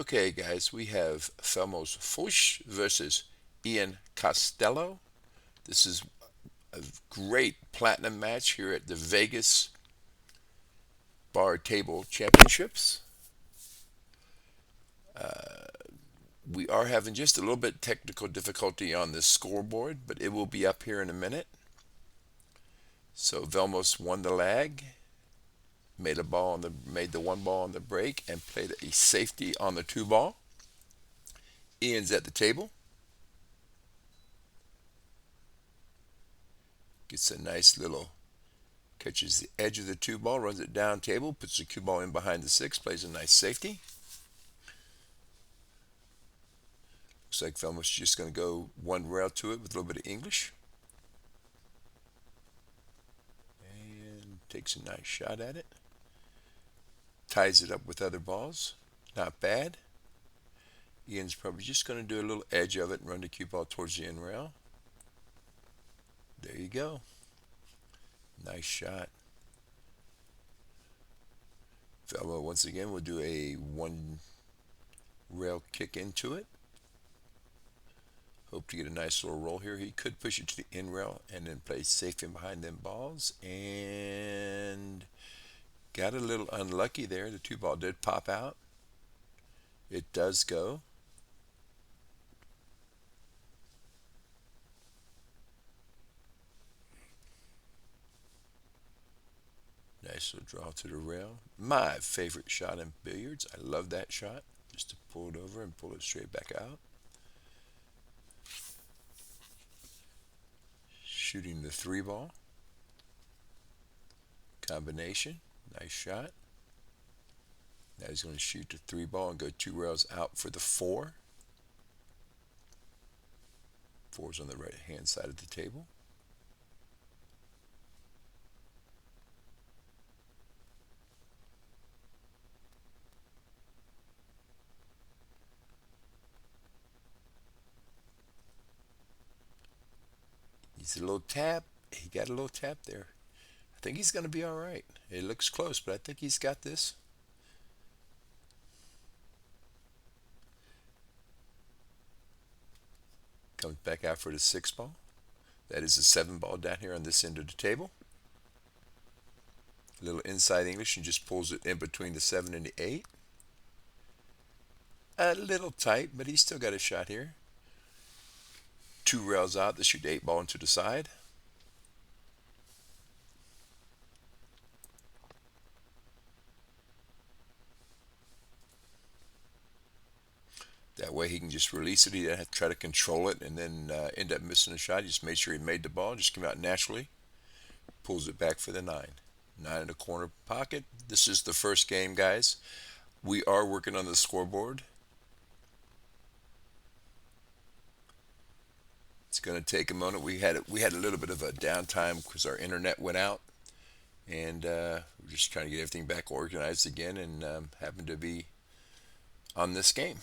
Okay, guys, we have Vilmos Fuchs versus Ian Costello. This is a great platinum match here at the Vegas Bar Table Championships. We are having just a little bit technical difficulty on this scoreboard, but it will be up here in a minute. So Vilmos won the lag, made the one ball on the break, and played a safety on the two ball. Ian's at the table, gets a nice little catches the edge of the two ball, runs it down table, puts the cue ball in behind the six, plays a nice safety. Looks like Velma's just going to go one rail to it with a little bit of English. And takes a nice shot at it. Ties it up with other balls. Not bad. Ian's probably just going to do a little edge of it and run the cue ball towards the end rail. There you go. Nice shot. Velma once again will do a one rail kick into it. Hope to get a nice little roll here. He could push it to the in rail and then play safe in behind them balls. And got a little unlucky there. The two ball did pop out. It does go. Nice little draw to the rail. My favorite shot in billiards. I love that shot. Just to pull it over and pull it straight back out. Shooting the three ball. Combination. Nice shot. Now he's going to shoot the three ball and go two rails out for the four. Four's on the right hand side of the table. He's a little tap. He got a little tap there. I think he's going to be all right. It looks close, but I think he's got this. Comes back out for the six ball. That is the seven ball down here on this end of the table. A little inside English and just pulls it in between the seven and the eight. A little tight, but he's still got a shot here. Two rails out to shoot the eight ball into the side. That way he can just release it. He doesn't have to try to control it and then end up missing a shot. He just made sure he made the ball. Just came out naturally. Pulls it back for the nine. Nine in the corner pocket. This is the first game, guys. We are working on the scoreboard. It's going to take a moment. We had a little bit of a downtime because our internet went out, and we're just trying to get everything back organized again, and happened to be on this game.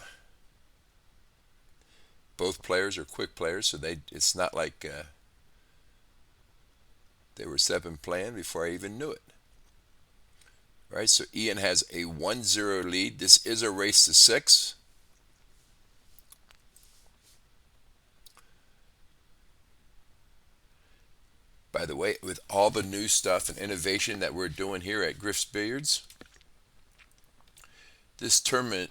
Both players are quick players, so it's not like they were seven playing before I even knew it. All right, so Ian has a 1-0 lead. This is a race to six. By the way, with all the new stuff and innovation that we're doing here at Griff's Billiards, this tournament,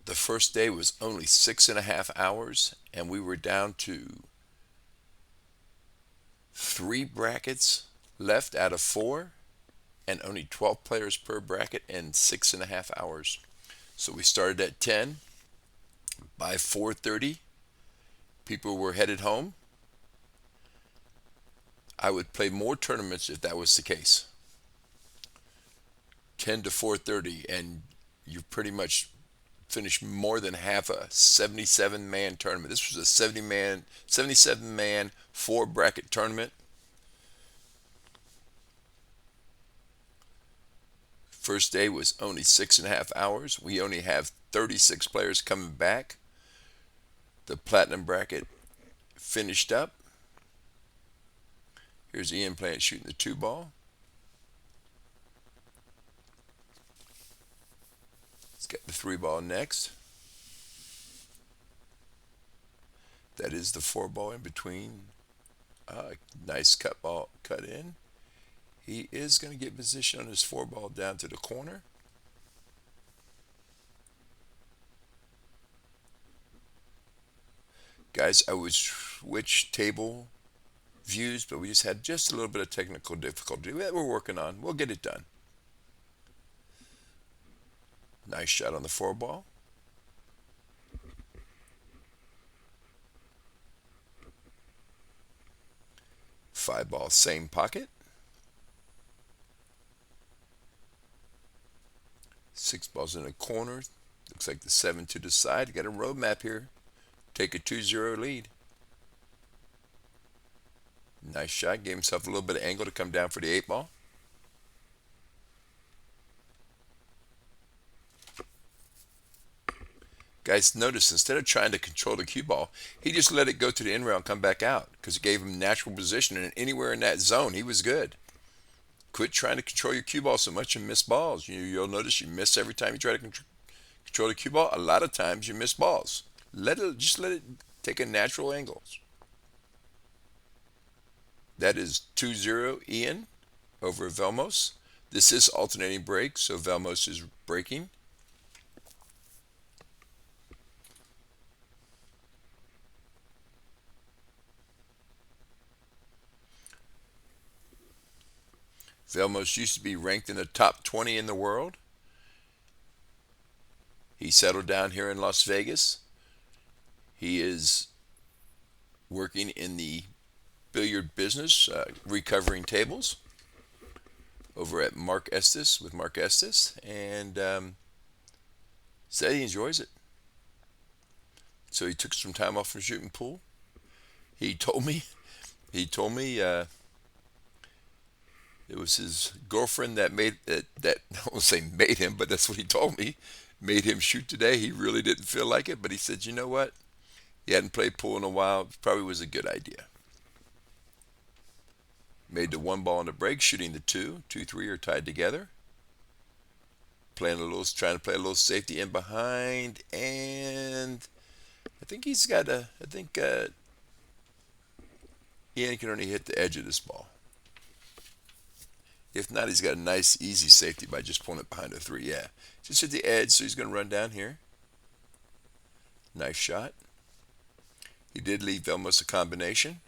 the first day was only 6.5 hours, and we were down to three brackets left out of four, and only 12 players per bracket in 6.5 hours. So we started at 10. By 4:30, people were headed home. I would play more tournaments if that was the case. 10 to 4:30, and you pretty much finished more than half a 77-man tournament. This was a 77-man four bracket tournament. First day was only 6.5 hours. We only have 36 players coming back. The platinum bracket finished up. Here's Ian playing shooting the two ball. three ball next. That is the four ball in between. Nice cut ball, cut in. He is going to get position on his four ball down to the corner. Guys, I would switch table views, but we just had just a little bit of technical difficulty that we're working on. We'll get it done. Nice shot on the four ball. Five ball, same pocket. Six balls in the corner. Looks like the seven to the side. Got a roadmap here. Take a 2-0 lead. Nice shot. Gave himself a little bit of angle to come down for the eight ball. Guys, notice instead of trying to control the cue ball, he just let it go to the in rail and come back out because it gave him natural position, and anywhere in that zone, he was good. Quit trying to control your cue ball so much and miss balls. You'll notice you miss every time you try to control the cue ball. A lot of times you miss balls. Just let it take a natural angle. That is 2-0 Ian over Vilmos. This is alternating break, so Vilmos is breaking. Vilmos used to be ranked in the top 20 in the world. He settled down here in Las Vegas. He is working in the billiard business, recovering tables over at Mark Estes with Mark Estes, and said he enjoys it. So he took some time off from shooting pool. He told me it was his girlfriend that made that I won't say made him, but that's what he told me. Made him shoot today. He really didn't feel like it, but he said, you know what? He hadn't played pool in a while. It probably was a good idea. Made the one ball on the break, shooting the two. 2-3 are tied together. Trying to play a little safety in behind, and I think Ian can only hit the edge of this ball. If not, he's got a nice, easy safety by just pulling it behind a three. Yeah, just hit the edge, so he's going to run down here. Nice shot. He did leave Vilmos a combination.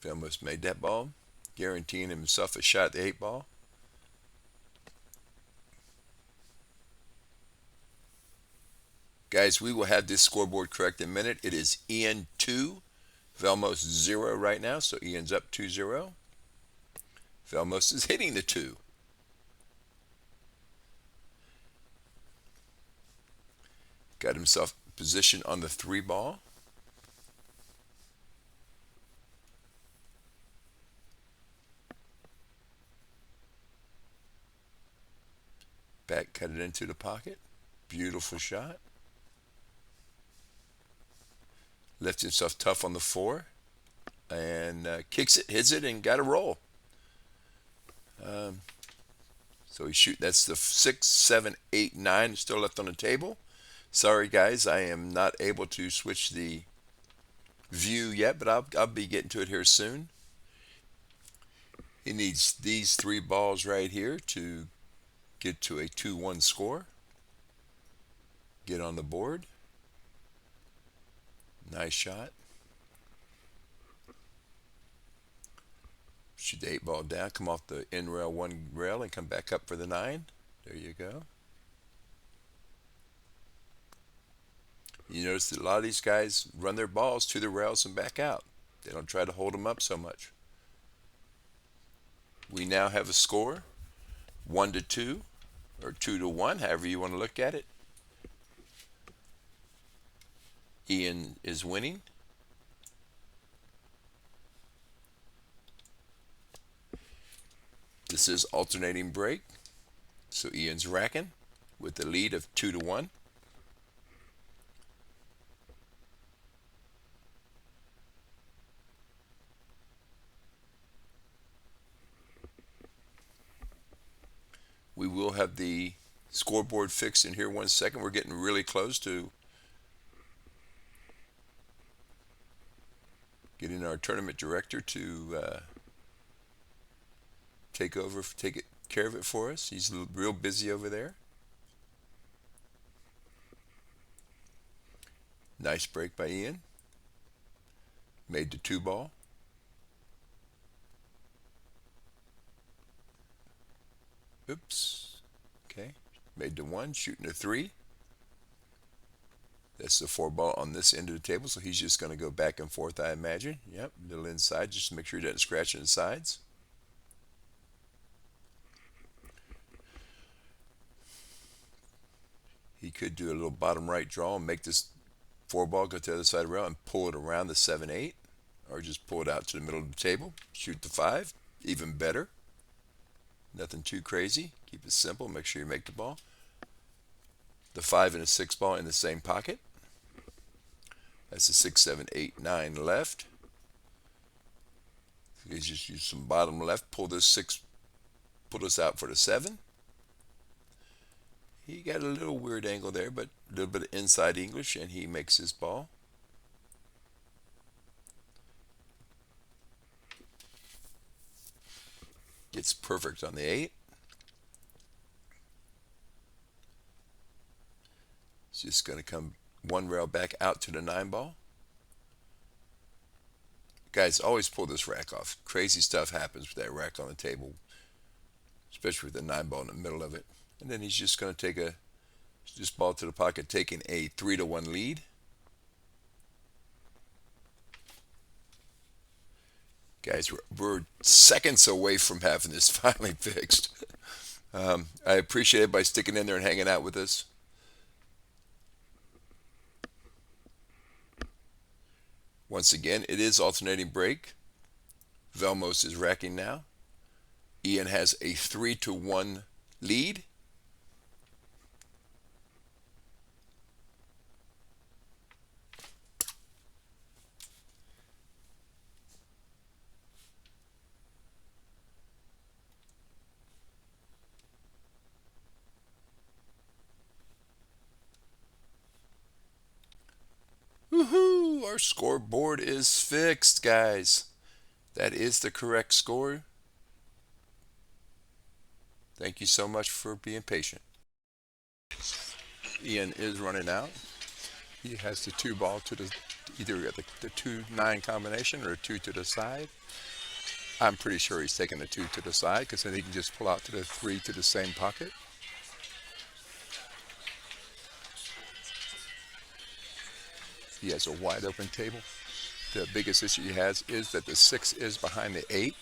Vilmos made that ball, guaranteeing himself a shot at the eight ball. Guys, we will have this scoreboard correct in a minute. It is Ian 2, Vilmos 0 right now, so Ian's up 2-0. Vilmos is hitting the 2. Got himself positioned on the 3 ball. Back cut it into the pocket. Beautiful shot. Left himself tough on the 4. And kicks it, hits it, and got a roll. So that's the 6, 7, 8, 9 still left on the table. Sorry, guys, I am not able to switch the view yet, but I'll be getting to it here soon. He needs these 3 balls right here to get to a 2-1 score. Get on the board. Nice shot. Shoot the 8 ball down, come off the in rail 1 rail and come back up for the 9. There you go. You notice that a lot of these guys run their balls to the rails and back out. They don't try to hold them up so much. We now have a score 1-2 or 2-1, however you want to look at it. Ian is winning. This is alternating break. So Ian's racking with the lead of 2-1. have the scoreboard fixed in here 1 second. We're getting really close to getting our tournament director to take care of it for us. He's real busy over there. Nice break by Ian. Made the 2-ball. Oops. Okay. Made the 1, shooting a 3. That's the 4-ball on this end of the table, so he's just going to go back and forth, I imagine. Yep, a little inside just to make sure he doesn't scratch in the sides. He could do a little bottom right draw and make this 4-ball go to the other side of the rail and pull it around the 7-8, or just pull it out to the middle of the table, shoot the 5, even better. Nothing too crazy. Keep it simple. Make sure you make the ball. The 5 and a 6-ball in the same pocket. That's a 6, 7, 8, 9 left. You just use some bottom left. Pull this out for the 7. He got a little weird angle there, but a little bit of inside English, and he makes his ball. Gets perfect on the 8. It's just going to come 1 rail back out to the 9-ball. Guys, always pull this rack off. Crazy stuff happens with that rack on the table, especially with the 9-ball in the middle of it. And then he's just going to take this ball to the pocket, taking a 3-1 lead. Guys, we're seconds away from having this finally fixed. I appreciate everybody sticking in there and hanging out with us. Once again, it is alternating break. Vilmos is racking now. Ian has a 3-1 lead. Woohoo! Our scoreboard is fixed, guys. That is the correct score. Thank you so much for being patient. Ian is running out. He has the 2-ball to the either got the 2-9 combination or a 2 to the side. I'm pretty sure he's taking the 2 to the side because then he can just pull out to the 3 to the same pocket. He has a wide open table. The biggest issue he has is that the 6 is behind the 8.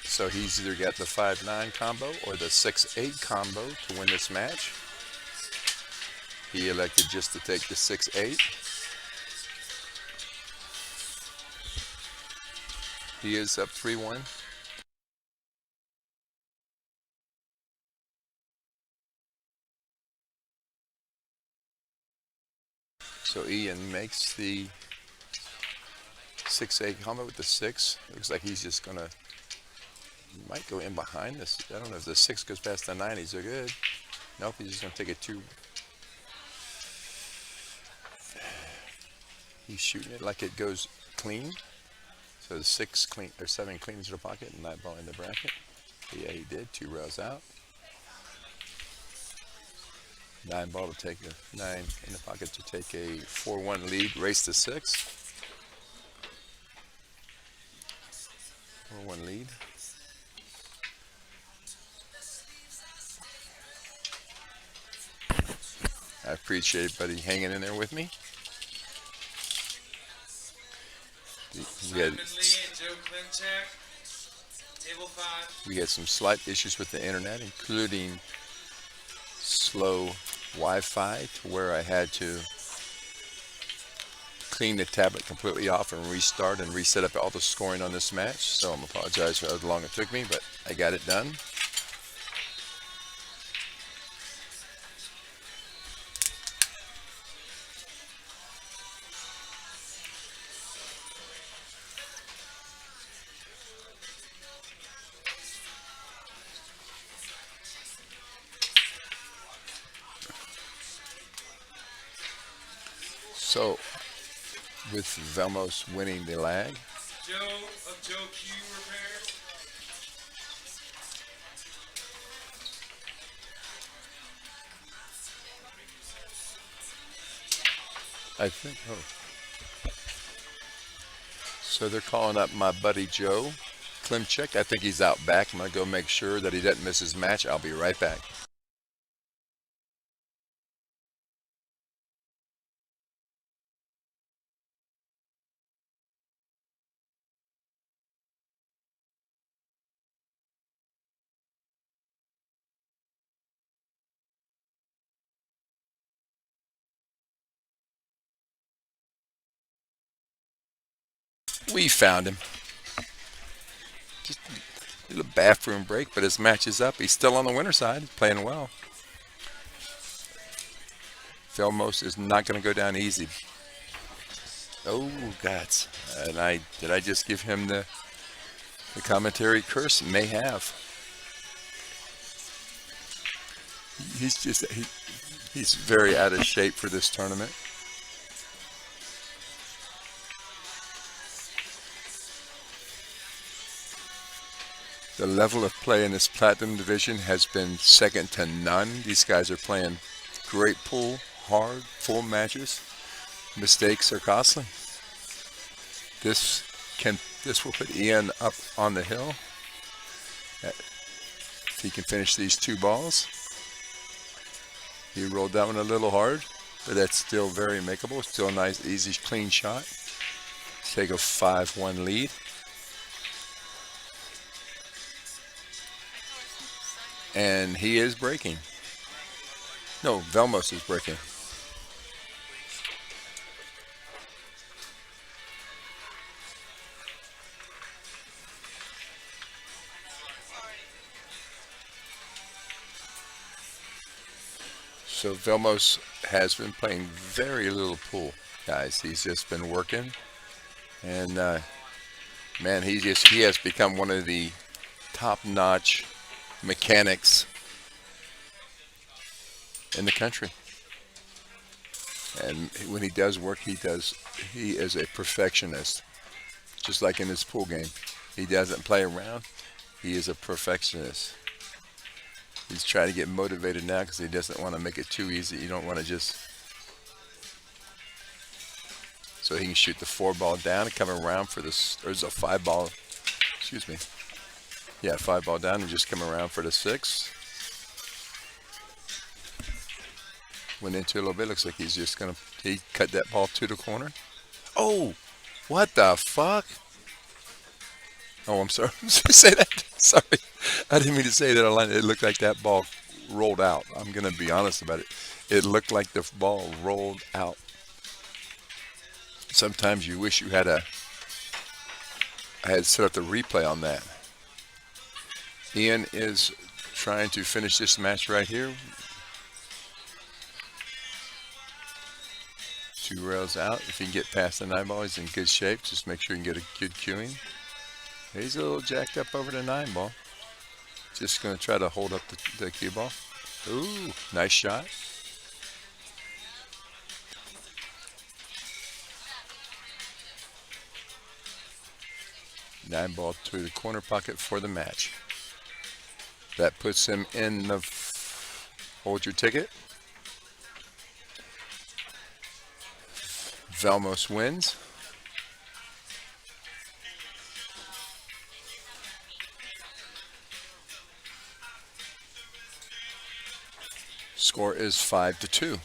So he's either got the 5-9 combo or the 6-8 combo to win this match. He elected just to take the 6-8. He is up 3-1. So Ian makes the 6-8 combo with the 6. Looks like he's just gonna might go in behind this. I don't know if the 6 goes past the 9. He's good. Nope, he's just gonna take a 2. He's shooting it like it goes clean. So the 6 clean or 7 cleans to the pocket and 9-ball in the bracket. But yeah, he did. 2 rails out. 9-ball to take a 9 in the pocket to take a 4-1 lead. Race to 6. 4-1 lead. I appreciate everybody hanging in there with me. We had some slight issues with the internet, including slow Wi-Fi to where I had to clean the tablet completely off and restart and reset up all the scoring on this match. So I'm apologize for how long it took me, but I got it done. So with Velmos winning the lag, I think. Oh, so they're calling up my buddy Joe Klimchek. I think he's out back. I'm gonna go make sure that he doesn't miss his match. I'll be right back. We found him. Just a little bathroom break, but his match is up. He's still on the winner side, playing well. Vilmos is not going to go down easy. Oh, gods. And I did I just give him the commentary curse? May have. He's very out of shape for this tournament. The level of play in this platinum division has been second to none. These guys are playing great pool, hard, full matches. Mistakes are costly. This this will put Ian up on the hill. If he can finish these two balls. He rolled that one a little hard, but that's still very makeable. Still a nice, easy, clean shot. Take a 5-1 lead. And he is breaking. No, Velmos is breaking. So Vilmos has been playing very little pool, guys. He's just been working, and man, he has become one of the top-notch mechanics in the country. And when he does work, he is a perfectionist, just like in his pool game. He doesn't play around. He is a perfectionist. He's trying to get motivated now because he doesn't want to make it too easy. You don't want to just so he can shoot the 4 ball down and come around for this. There's a 5 ball. Excuse me. Yeah, 5 ball down and just come around for the 6. Went into a little bit. Looks like he's just gonna he cut that ball to the corner. Oh, what the fuck? Oh, I'm sorry. Say that. Sorry, I didn't mean to say that online. It looked like that ball rolled out. I'm gonna be honest about it. It looked like the ball rolled out. Sometimes you wish you had I had set up the replay on that. Ian is trying to finish this match right here. 2 rails out. If he can get past the 9 ball, he's in good shape. Just make sure you can get a good cueing. He's a little jacked up over the 9 ball. Just going to try to hold up the cue ball. Ooh, nice shot. Nine ball to the corner pocket for the match. That puts him in the hold your ticket. Velmos wins. Score is 5-2.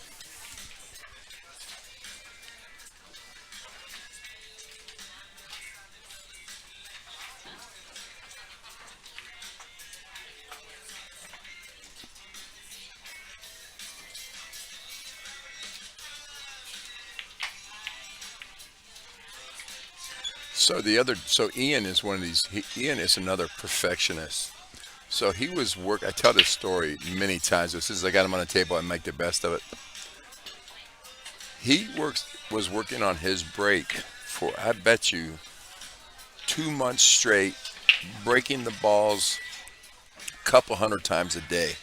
So Ian is one of these. Ian is another perfectionist. So he was I tell this story many times. This is I got him on the table and make the best of it. He was working on his break for I bet you 2 months straight, breaking the balls a couple hundred times a day,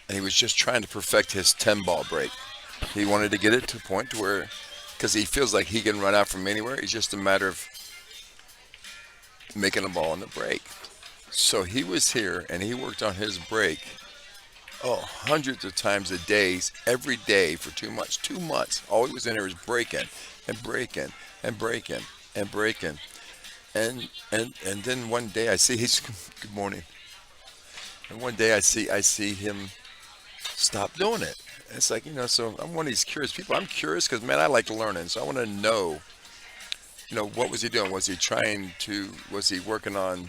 and he was just trying to perfect his 10 ball break. He wanted to get it to a point to where, because he feels like he can run out from anywhere. It's just a matter of making a ball on the break. So he was here and he worked on his break, oh, hundreds of times a day, every day for 2 months. 2 months, all he was in there was breaking and breaking and breaking and breaking. And then one day I see he's good morning. And one day I see him stop doing it. It's like, so I'm one of these curious people. I'm curious because, man, I like learning. So I want to know, what was he doing? Was he working on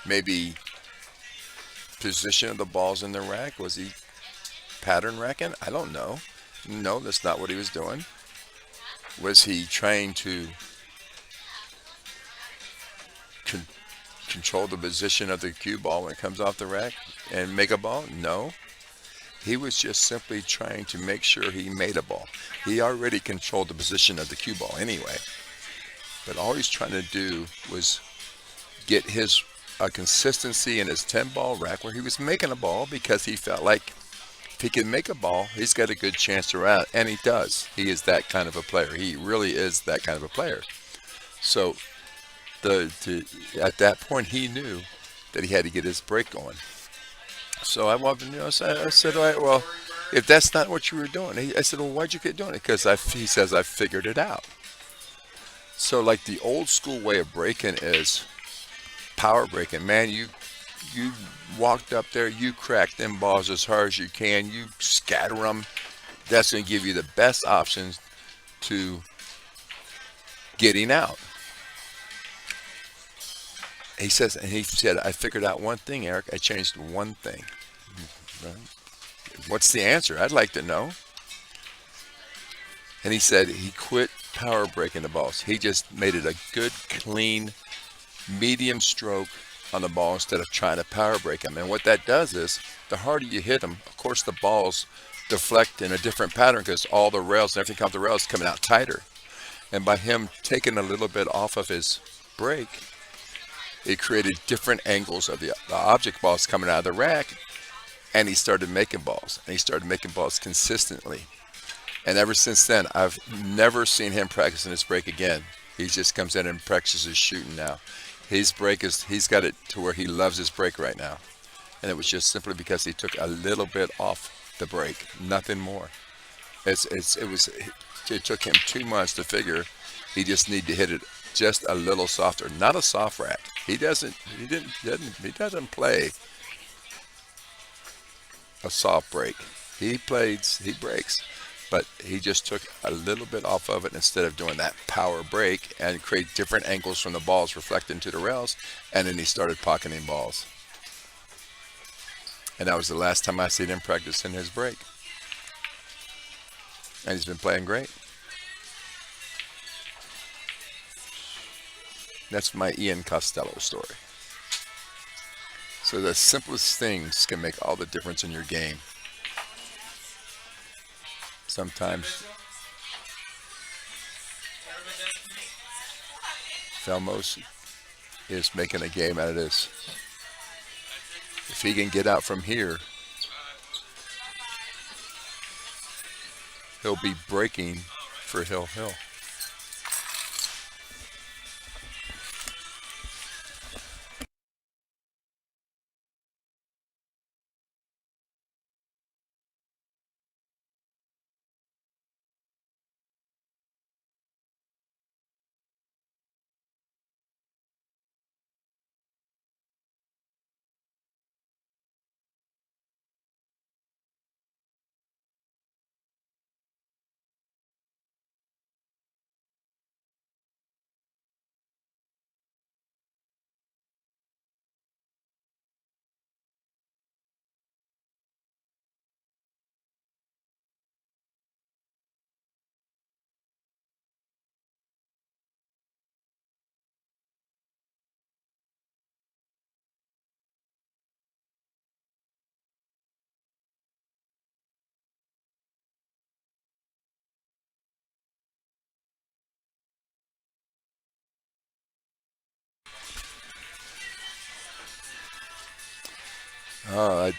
maybe position of the balls in the rack? Was he pattern racking? I don't know. No, that's not what he was doing. Was he trying to con- control the position of the cue ball when it comes off the rack and make a ball? No. He was just simply trying to make sure he made a ball. He already controlled the position of the cue ball anyway. But all he's trying to do was get his a consistency in his 10 ball rack where he was making a ball because he felt like if he can make a ball, he's got a good chance to run out. And he does. He is that kind of a player. He really is that kind of a player. So at that point, he knew that he had to get his break going. So I said, all right, well, if that's not what you were doing, I said, well, why'd you get doing it? Because he says, I figured it out. So like the old school way of breaking is power breaking. Man, you walked up there, you cracked them balls as hard as you can, you scatter them. That's going to give you the best options to getting out. And he said, I figured out one thing, Eric. I changed one thing. Right? What's the answer? I'd like to know. And he said he quit power breaking the balls. He just made it a good, clean, medium stroke on the ball instead of trying to power break them. And what that does is the harder you hit them, of course, the balls deflect in a different pattern because all the rails and everything off the rails is coming out tighter. And by him taking a little bit off of his break, it created different angles of the object balls coming out of the rack. And he started making balls. And he started making balls consistently. And ever since then, I've never seen him practicing his break again. He just comes in and practices shooting now. He's got it to where he loves his break right now. And it was just simply because he took a little bit off the break, nothing more. It took him 2 months to figure he just need to hit it just a little softer, not a soft rack. He doesn't play a soft break. He breaks, but he just took a little bit off of it instead of doing that power break and create different angles from the balls reflecting to the rails, and then he started pocketing balls. And that was the last time I seen him practicing his break, and he's been playing great. That's my Ian Costello story. So the simplest things can make all the difference in your game. Sometimes Vilmos is making a game out of this. If he can get out from here, he'll be breaking for Hill Hill.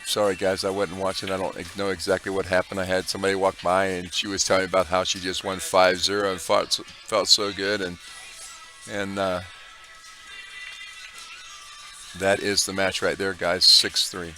Sorry guys, I wasn't watching. I don't know exactly what happened. I had somebody walk by and she was telling me about how she just won 5-0 and felt so good, and that is the match right there, guys. 6-3.